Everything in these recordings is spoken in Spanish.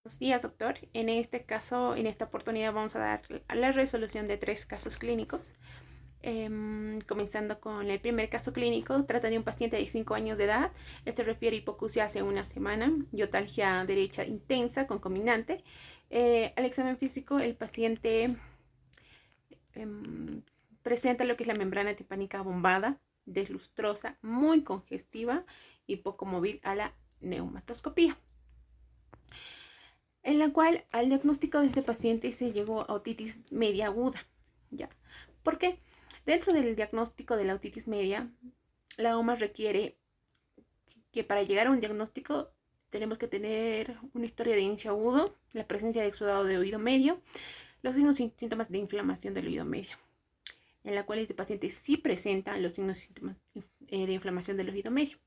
Buenos días, doctor. En este caso, en esta oportunidad vamos a dar la resolución de 3 casos clínicos. Comenzando con el primer caso clínico, trata de un paciente de 5 años de edad. Este refiere hipoacusia hace una semana y otalgia derecha intensa concominante. Al examen físico, el paciente em, presenta lo que es la membrana timpánica bombada, deslustrosa, muy congestiva y poco móvil a la neumatoscopía, en la cual al diagnóstico de este paciente se llegó a otitis media aguda. ¿Ya? ¿Por qué? Dentro del diagnóstico de la otitis media, la OMA requiere que para llegar a un diagnóstico tenemos que tener una historia de inicio agudo, la presencia de exudado de oído medio, los signos y síntomas de inflamación del oído medio, en la cual este paciente sí presenta los signos y síntomas de inflamación del oído medio.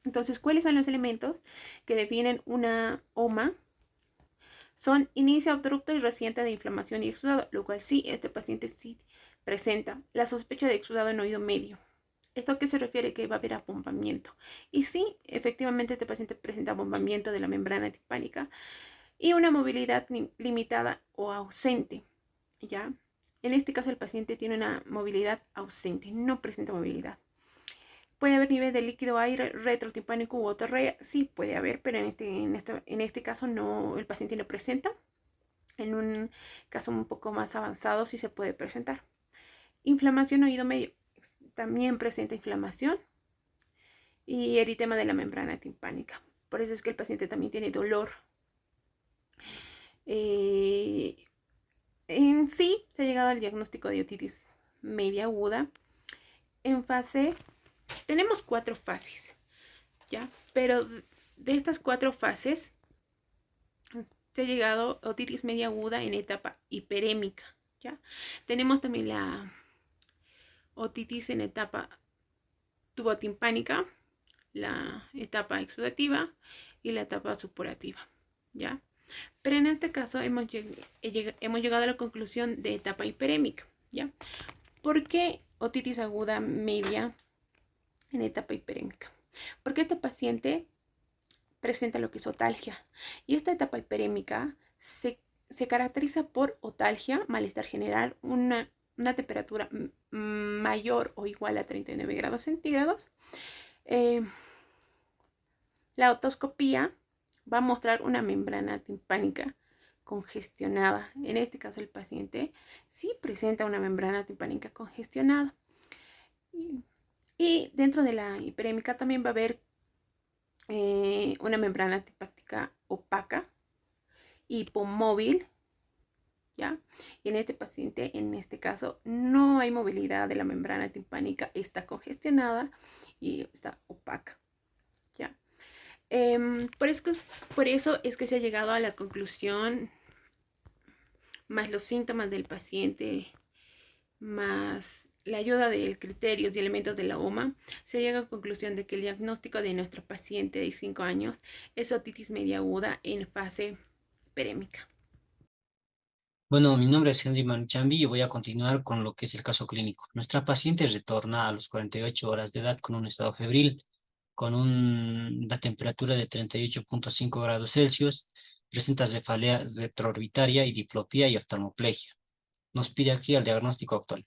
Entonces, ¿cuáles son los elementos que definen una OMA? Son inicio abrupto y reciente de inflamación y exudado, lo cual sí, este paciente sí presenta la sospecha de exudado en oído medio. ¿Esto a qué se refiere? Que va a haber abombamiento. Y sí, efectivamente este paciente presenta abombamiento de la membrana timpánica y una movilidad limitada o ausente. ¿Ya? En este caso el paciente tiene una movilidad ausente, no presenta movilidad. ¿Puede haber nivel de líquido aire retrotimpánico u otorrea? Sí, puede haber, pero en este caso no, el paciente no presenta. En un caso un poco más avanzado sí se puede presentar. Inflamación oído medio. También presenta inflamación y eritema de la membrana timpánica. Por eso es que el paciente también tiene dolor. Eh, en sí se ha llegado al diagnóstico de otitis media aguda. En fase, tenemos 4 fases, ¿ya? Pero de estas 4 fases se ha llegado a otitis media aguda en etapa hiperémica, ¿ya? Tenemos también la otitis en etapa tubotimpánica, la etapa exudativa y la etapa supurativa, ¿ya? Pero en este caso hemos llegado a la conclusión de etapa hiperémica, ¿ya? ¿Por qué otitis aguda media en etapa hiperémica? Porque este paciente presenta lo que es otalgia y esta etapa hiperémica se caracteriza por otalgia, malestar general, una temperatura mayor o igual a 39 grados centígrados. Eh, la otoscopía va a mostrar una membrana timpánica congestionada. En este caso el paciente sí presenta una membrana timpánica congestionada. Y dentro de la hiperémica también va a haber una membrana timpánica opaca, hipomóvil, ¿ya? Y en este paciente, en este caso, no hay movilidad de la membrana timpánica, está congestionada y está opaca, ¿ya? Por eso es que se ha llegado a la conclusión, más los síntomas del paciente, más la ayuda de criterios y elementos de la OMA, se llega a la conclusión de que el diagnóstico de nuestro paciente de 5 años es otitis media aguda en fase perémica. Bueno, mi nombre es Henry Manchambi y voy a continuar con lo que es el caso clínico. Nuestra paciente retorna a los 48 horas de edad con un estado febril, con la temperatura de 38,5 grados Celsius, presenta cefalea retroorbitaria y diplopía y oftalmoplegia. Nos pide aquí el diagnóstico actual.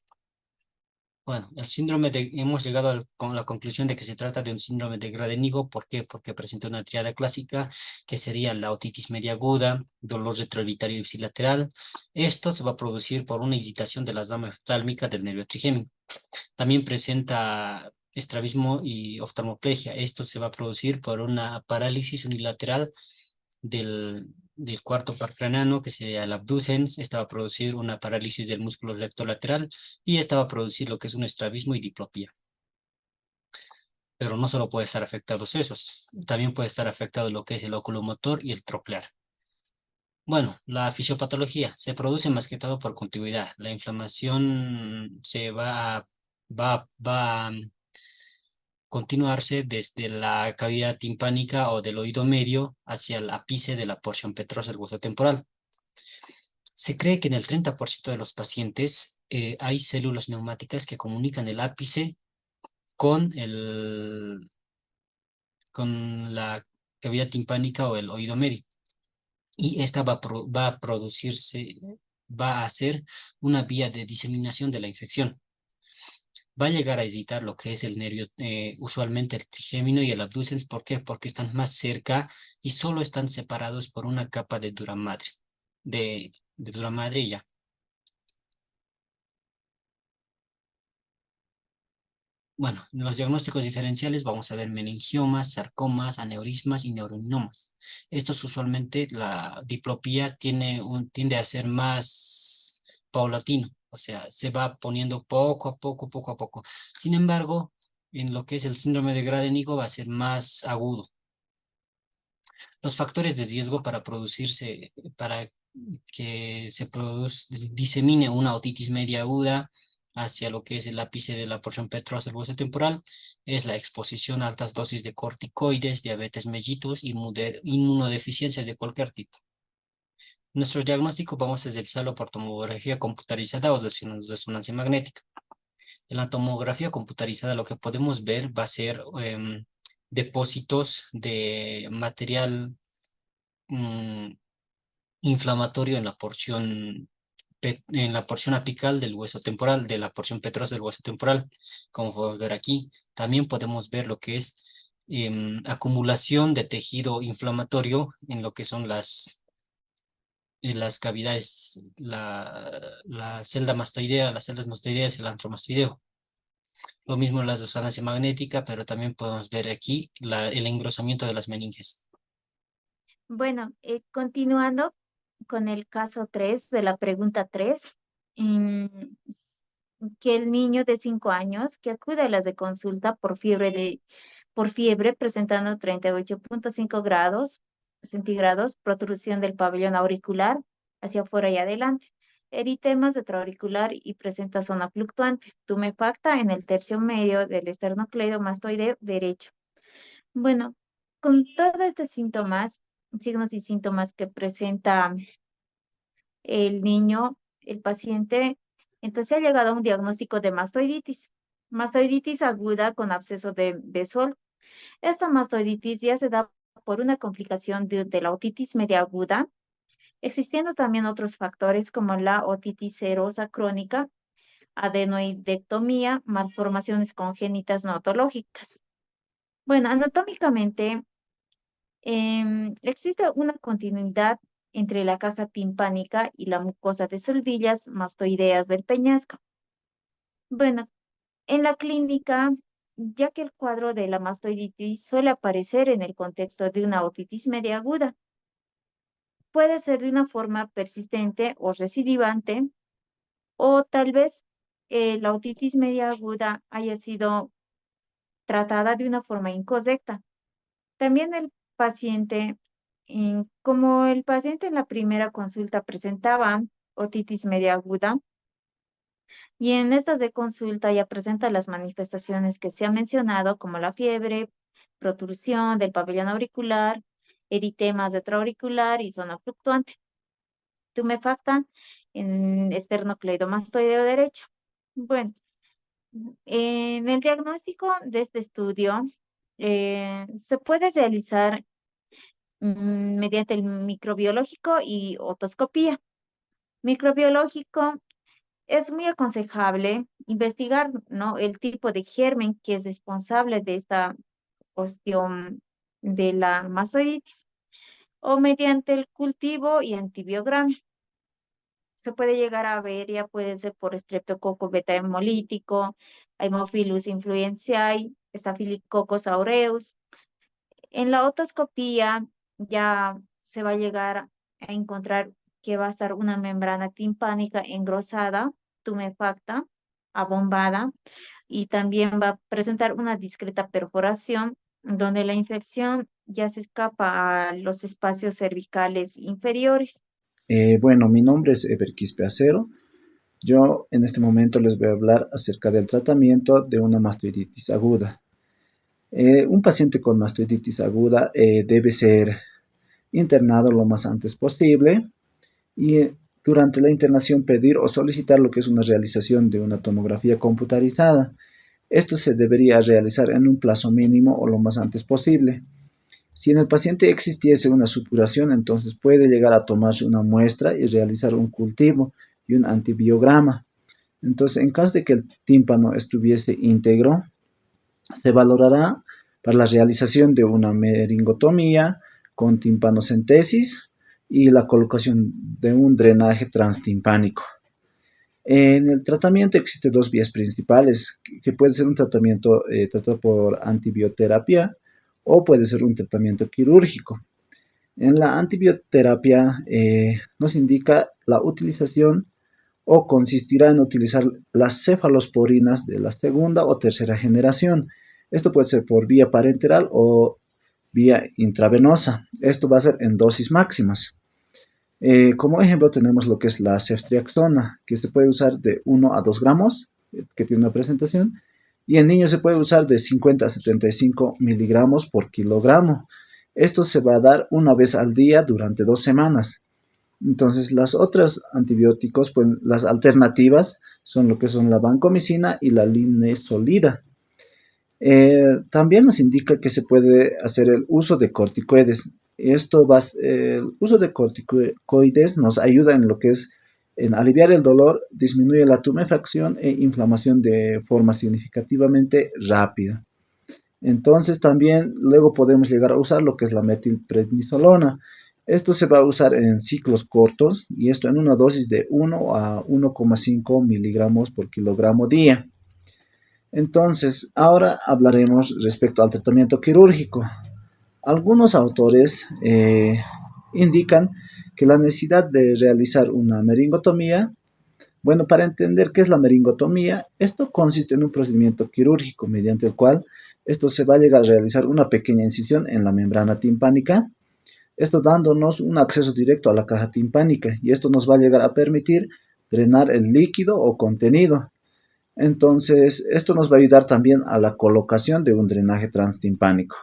Bueno, hemos llegado con la conclusión de que se trata de un síndrome de Gradenigo. ¿Por qué? Porque presenta una triada clásica que sería la otitis media aguda, dolor retroorbitario ipsilateral. Esto se va a producir por una excitación de la rama oftálmica del nervio trigémino. También presenta estrabismo y oftalmoplegia. Esto se va a producir por una parálisis unilateral del cuarto par craneano, que sería el abducens. Esta va a producir una parálisis del músculo recto lateral y esta va a producir lo que es un estrabismo y diplopía. Pero no solo puede estar afectados esos, también puede estar afectado lo que es el oculomotor y el troclear. Bueno, la fisiopatología se produce más que todo por contigüidad. La inflamación va a continuarse desde la cavidad timpánica o del oído medio hacia el ápice de la porción petrosa del hueso temporal. Se cree que en el 30% de los pacientes hay células neumáticas que comunican el ápice con, con la cavidad timpánica o el oído medio. y esta va a producirse, va a ser una vía de diseminación de la infección. Va a llegar a irritar lo que es el nervio, usualmente el trigémino y el abducens. ¿Por qué? Porque están más cerca y solo están separados por una capa de dura madre, de dura madre y ya. Bueno, en los diagnósticos diferenciales vamos a ver meningiomas, sarcomas, aneurismas y neurinomas. Estos usualmente la diplopía tiende a ser más paulatino, o sea, se va poniendo poco a poco, poco a poco. Sin embargo, en lo que es el síndrome de Gradenigo va a ser más agudo. Los factores de riesgo para que disemine una otitis media aguda hacia lo que es el ápice de la porción petrosa del hueso temporal es la exposición a altas dosis de corticoides, diabetes mellitus y inmunodeficiencias de cualquier tipo. Nuestro diagnóstico vamos a realizarlo por tomografía computarizada o resonancia magnética. En la tomografía computarizada lo que podemos ver va a ser depósitos de material mm, inflamatorio en la porción apical del hueso temporal, de la porción petrosa del hueso temporal, como podemos ver aquí. También podemos ver lo que es acumulación de tejido inflamatorio en lo que son las cavidades, la celda mastoidea, las celdas mastoideas y el antromastoideo. Lo mismo en la resonancia magnética, pero también podemos ver aquí el engrosamiento de las meninges. Bueno, continuando con el caso 3 de la pregunta 3, que el niño de 5 años que acude a las de consulta por fiebre presentando 38,5 grados centígrados, protrusión del pabellón auricular hacia afuera y adelante, eritemas extraauricular y presenta zona fluctuante, tumefacta en el tercio medio del esternocleidomastoideo derecho. Bueno, con todos estos síntomas, signos y síntomas que presenta el niño, el paciente, entonces ha llegado a un diagnóstico de mastoiditis aguda con absceso de Besol. Esta mastoiditis ya se da por una complicación de la otitis media aguda, existiendo también otros factores como la otitis serosa crónica, adenoidectomía, malformaciones congénitas no autológicas. Bueno, anatómicamente, existe una continuidad entre la caja timpánica y la mucosa de celdillas mastoideas del peñasco. Bueno, en la clínica, ya que el cuadro de la mastoiditis suele aparecer en el contexto de una otitis media aguda, puede ser de una forma persistente o recidivante, o tal vez la otitis media aguda haya sido tratada de una forma incorrecta. También el paciente, como el paciente en la primera consulta presentaba otitis media aguda, y en estas de consulta ya presenta las manifestaciones que se han mencionado, como la fiebre, protrusión del pabellón auricular, eritemas extraauricular y zona fluctuante. Tumefacta en esternocleidomastoideo derecho. Bueno, en el diagnóstico de este estudio se puede realizar mediante el microbiológico y otoscopía. Microbiológico es muy aconsejable investigar, ¿no?, el tipo de germen que es responsable de esta cuestión de la mastoiditis o mediante el cultivo y antibiograma. Se puede llegar a ver, ya puede ser por Streptococcus beta hemolítico, Haemophilus influenzae, Staphylococcus aureus. En la otoscopía ya se va a llegar a encontrar que va a estar una membrana timpánica engrosada, tumefacta, abombada, y también va a presentar una discreta perforación donde la infección ya se escapa a los espacios cervicales inferiores. Bueno, mi nombre es Ever Quispe Acero. Yo en este momento les voy a hablar acerca del tratamiento de una mastoiditis aguda. Un paciente con mastoiditis aguda debe ser internado lo más antes posible y durante la internación pedir o solicitar lo que es una realización de una tomografía computarizada. Esto se debería realizar en un plazo mínimo o lo más antes posible. Si en el paciente existiese una supuración, entonces puede llegar a tomarse una muestra y realizar un cultivo y un antibiograma. Entonces, en caso de que el tímpano estuviese íntegro, se valorará para la realización de una meringotomía con timpanocentesis y la colocación de un drenaje transtimpánico. En el tratamiento existen dos vías principales, que puede ser un tratamiento tratado por antibioterapia o puede ser un tratamiento quirúrgico. En la antibioterapia nos indica la utilización o consistirá en utilizar las cefalosporinas de la segunda o tercera generación. Esto puede ser por vía parenteral o vía intravenosa. Esto va a ser en dosis máximas. Como ejemplo tenemos lo que es la ceftriaxona, que se puede usar de 1 a 2 gramos, que tiene una presentación, y en niños se puede usar de 50 a 75 miligramos por kilogramo. Esto se va a dar una vez al día durante 2 semanas. Entonces, las otras antibióticos, pues las alternativas son lo que son la vancomicina y la linezolida. También nos indica que se puede hacer el uso de corticoides. El uso de corticoides nos ayuda en lo que es en aliviar el dolor, disminuye la tumefacción e inflamación de forma significativamente rápida. Entonces también luego podemos llegar a usar lo que es la metilprednisolona. Esto se va a usar en ciclos cortos y esto en una dosis de 1 a 1,5 miligramos por kilogramo día. Entonces, ahora hablaremos respecto al tratamiento quirúrgico. Algunos autores indican que la necesidad de realizar una meringotomía, bueno, para entender qué es la meringotomía, esto consiste en un procedimiento quirúrgico mediante el cual esto se va a llegar a realizar una pequeña incisión en la membrana timpánica, esto dándonos un acceso directo a la caja timpánica y esto nos va a llegar a permitir drenar el líquido o contenido. Entonces, esto nos va a ayudar también a la colocación de un drenaje transtimpánico.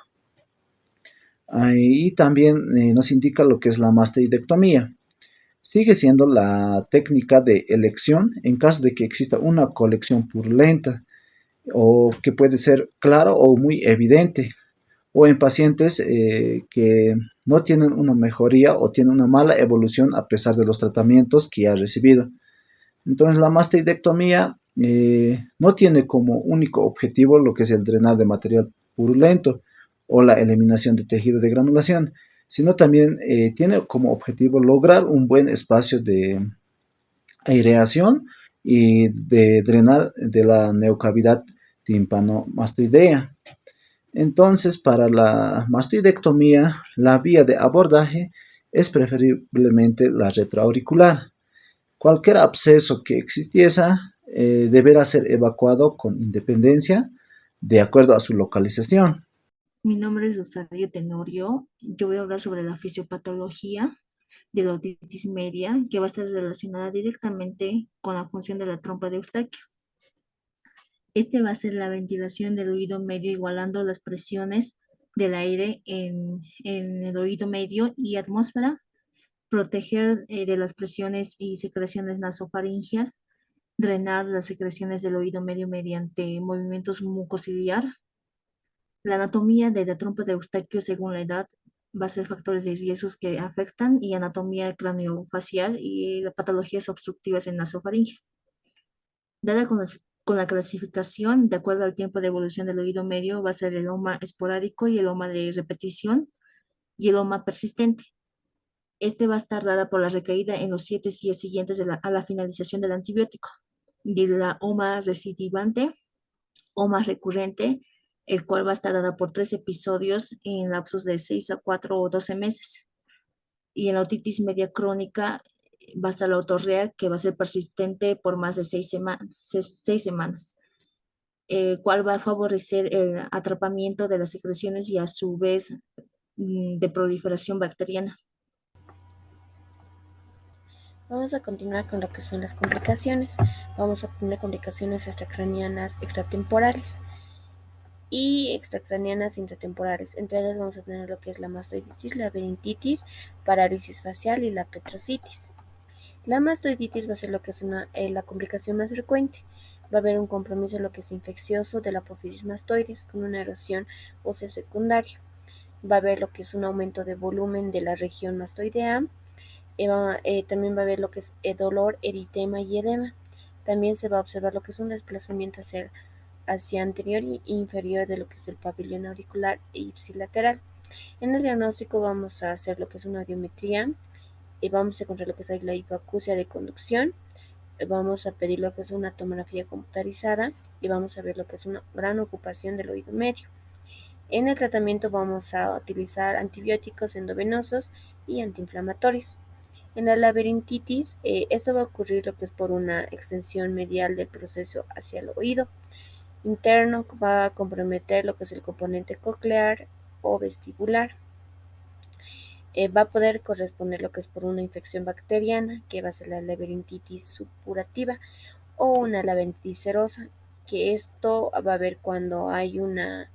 Y también nos indica lo que es la mastoidectomía. Sigue siendo la técnica de elección en caso de que exista una colección purulenta o que puede ser claro o muy evidente, o en pacientes que no tienen una mejoría o tienen una mala evolución a pesar de los tratamientos que ha recibido. Entonces, la mastoidectomía no tiene como único objetivo lo que es el drenar de material purulento o la eliminación de tejido de granulación, sino también tiene como objetivo lograr un buen espacio de aireación y de drenar de la neocavidad timpanomastoidea. Entonces, para la mastoidectomía, la vía de abordaje es preferiblemente la retroauricular. Cualquier absceso que existiese deberá ser evacuado con independencia de acuerdo a su localización. Mi nombre es Rosario Tenorio. Yo voy a hablar sobre la fisiopatología de la otitis media, que va a estar relacionada directamente con la función de la trompa de Eustaquio. Este va a ser la ventilación del oído medio igualando las presiones del aire en el oído medio y atmósfera, proteger de las presiones y secreciones nasofaringeas, drenar las secreciones del oído medio mediante movimientos mucociliar. La anatomía de la trompa de Eustaquio según la edad va a ser factores de riesgo que afectan y anatomía craneofacial y las patologías obstructivas en nasofaringe. Dada con la clasificación, de acuerdo al tiempo de evolución del oído medio, va a ser el loma esporádico y el loma de repetición y el loma persistente. Este va a estar dada por la recaída en los 7 días siguientes a la finalización del antibiótico. Y la oma recidivante, oma recurrente, el cual va a estar dada por 3 episodios en lapsos de 6 a 4 o 12 meses. Y en la otitis media crónica va a estar la otorrea, que va a ser persistente por más de 6 semanas, el cual va a favorecer el atrapamiento de las secreciones y a su vez de proliferación bacteriana. Vamos a continuar con lo que son las complicaciones. Vamos a tener complicaciones extracraneanas extratemporales y extracraneanas intratemporales. Entre ellas vamos a tener lo que es la mastoiditis, la laberintitis, parálisis facial y la petrositis. La mastoiditis va a ser lo que es la complicación más frecuente. Va a haber un compromiso de lo que es infeccioso de la apófisis mastoides con una erosión ósea secundaria. va a haber lo que es un aumento de volumen de la región mastoidea. También va a haber lo que es dolor, eritema y edema. También se va a observar lo que es un desplazamiento hacia anterior e inferior de lo que es el pabellón auricular e ipsilateral. En el diagnóstico vamos a hacer lo que es una audiometría y vamos a encontrar lo que es la hipoacusia de conducción. Vamos a pedir lo que es una tomografía computarizada y vamos a ver lo que es una gran ocupación del oído medio. En el tratamiento vamos a utilizar antibióticos endovenosos y antiinflamatorios. En la laberintitis, esto va a ocurrir lo que es por una extensión medial del proceso hacia el oído interno, va a comprometer lo que es el componente coclear o vestibular. Va a poder corresponder lo que es por una infección bacteriana, que va a ser la laberintitis supurativa, o una laberintitis serosa, que esto va a haber cuando hay un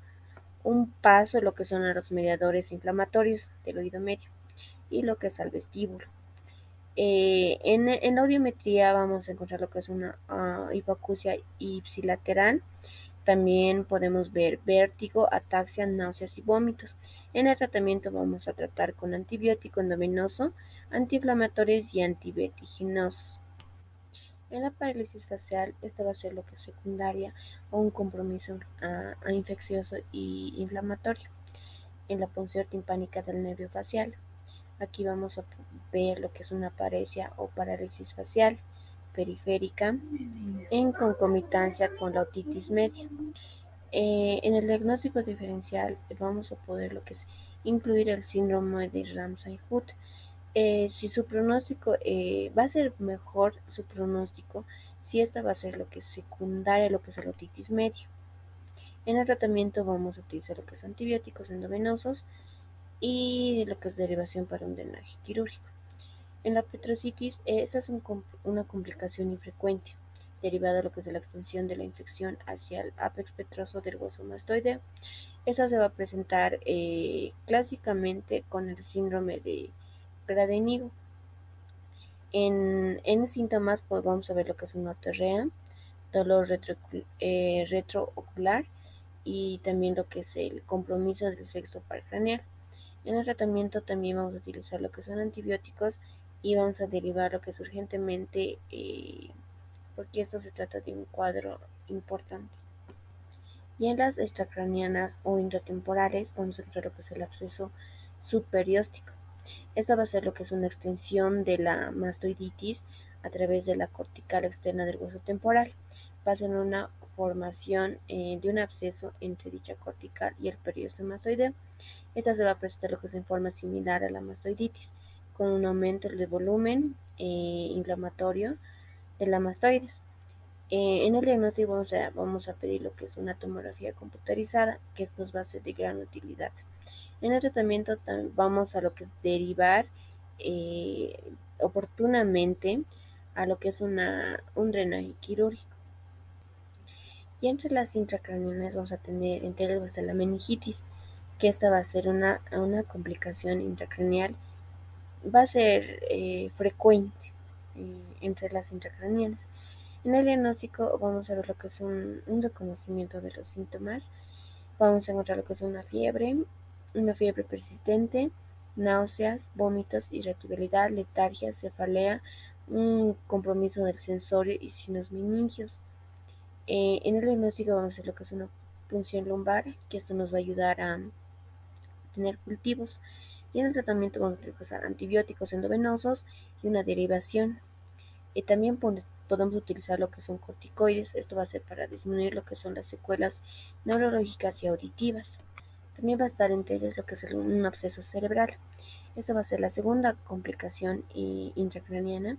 paso, lo que son los mediadores inflamatorios del oído medio y lo que es al vestíbulo. En la audiometría vamos a encontrar lo que es una hipoacusia ipsilateral. También podemos ver vértigo, ataxia, náuseas y vómitos. En el tratamiento vamos a tratar con antibiótico endovenoso, antiinflamatorios y antivertiginosos. En la parálisis facial, esta va a ser lo que es secundaria o un compromiso infeccioso y inflamatorio. En la punción timpánica del nervio facial, aquí vamos a ver lo que es una paresia o parálisis facial periférica en concomitancia con la otitis media. En el diagnóstico diferencial vamos a poder lo que es incluir el síndrome de Ramsay-Hunt. Si su pronóstico va a ser mejor su pronóstico si esta va a ser lo que es secundaria, lo que es la otitis media. En el tratamiento vamos a utilizar lo que es antibióticos endovenosos y lo que es derivación para un drenaje quirúrgico. En la petrocitis, esta es una complicación infrecuente, derivada de lo que es de la extensión de la infección hacia el ápex petroso del hueso mastoideo. Esta se va a presentar clásicamente con el síndrome de Gradenigo. En síntomas, pues vamos a ver lo que es una otorrea, dolor retroocular y también lo que es el compromiso del sexto par craneal. En el tratamiento también vamos a utilizar lo que son antibióticos y vamos a derivar lo que es urgentemente porque esto se trata de un cuadro importante. Y en las extracraneanas o intratemporales vamos a encontrar lo que es el absceso subperióstico. Esta va a ser lo que es una extensión de la mastoiditis a través de la cortical externa del hueso temporal. Va a ser una formación de un absceso entre dicha cortical y el periósteo mastoideo. Esta se va a presentar lo que es en forma similar a la mastoiditis, con un aumento de volumen inflamatorio de la mastoides. En el diagnóstico vamos a pedir lo que es una tomografía computarizada, que nos va a ser de gran utilidad. En el tratamiento vamos a lo que es derivar oportunamente a lo que es un drenaje quirúrgico. Y entre las intracraneales vamos a tener, entre ellas va a ser la meningitis, que esta va a ser una complicación intracraneal, va a ser frecuente entre las intracraneales. En el diagnóstico vamos a ver lo que es un reconocimiento de los síntomas. Vamos a encontrar lo que es una fiebre persistente, náuseas, vómitos, irritabilidad, letargia, cefalea, un compromiso del sensorio y signos meningios. En el diagnóstico vamos a ver lo que es una punción lumbar, que esto nos va a ayudar a tener cultivos. Y en el tratamiento vamos a utilizar antibióticos endovenosos y una derivación. También podemos utilizar lo que son corticoides. Esto va a ser para disminuir lo que son las secuelas neurológicas y auditivas. También va a estar entre ellas lo que es un absceso cerebral. Esta va a ser la segunda complicación intracraniana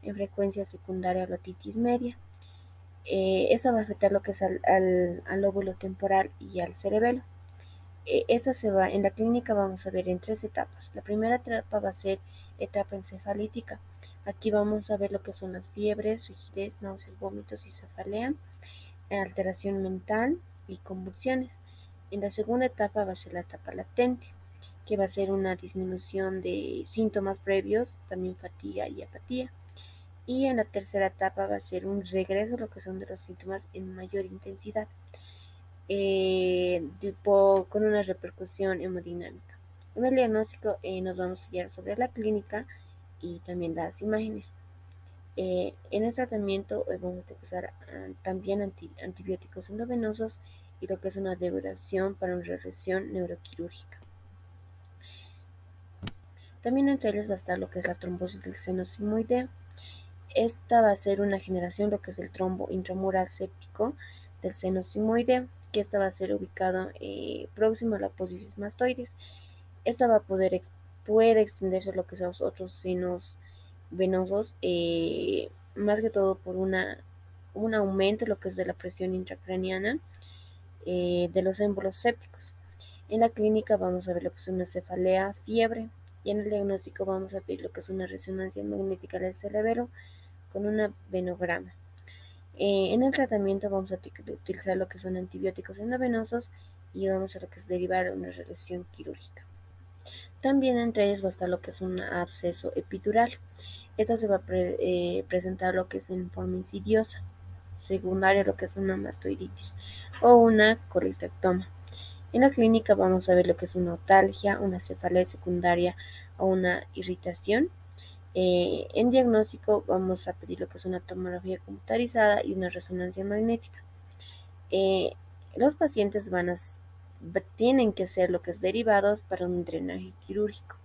en frecuencia secundaria a la otitis media. Esta va a afectar lo que es al lóbulo temporal y al cerebelo. En la clínica vamos a ver en 3 etapas. La primera etapa va a ser etapa encefalítica. Aquí vamos a ver lo que son las fiebres, rigidez, náuseas, vómitos y cefalea, alteración mental y convulsiones. En la segunda etapa va a ser la etapa latente, que va a ser una disminución de síntomas previos, también fatiga y apatía. Y en la tercera etapa va a ser un regreso, lo que son de los síntomas en mayor intensidad, con una repercusión hemodinámica. En el diagnóstico nos vamos a guiar sobre la clínica y también las imágenes. En el tratamiento vamos a utilizar también antibióticos endovenosos y lo que es una depuración para una regresión neuroquirúrgica. También entre ellos va a estar lo que es la trombosis del seno sigmoideo. Esta va a ser una generación, lo que es el trombo intramural séptico del seno sigmoideo, que esta va a ser ubicado próximo a la apófisis mastoides. Esta va a puede extenderse a lo que son los otros senos venosos, más que todo por un aumento lo que es de la presión intracraniana de los émbolos sépticos. En la clínica vamos a ver lo que es una cefalea, fiebre, y en el diagnóstico vamos a ver lo que es una resonancia magnética del cerebelo con una venograma. En el tratamiento vamos a utilizar lo que son antibióticos endovenosos y vamos a lo que es derivar una regresión quirúrgica. También entre ellos va a estar lo que es un absceso epidural. Esta se va a presentar lo que es en forma insidiosa, secundaria lo que es una mastoiditis o una colistectoma. En la clínica vamos a ver lo que es una otalgia, una cefalea secundaria o una irritación. En diagnóstico vamos a pedir lo que es una tomografía computarizada y una resonancia magnética. Los pacientes tienen que ser lo que es derivados para un drenaje quirúrgico.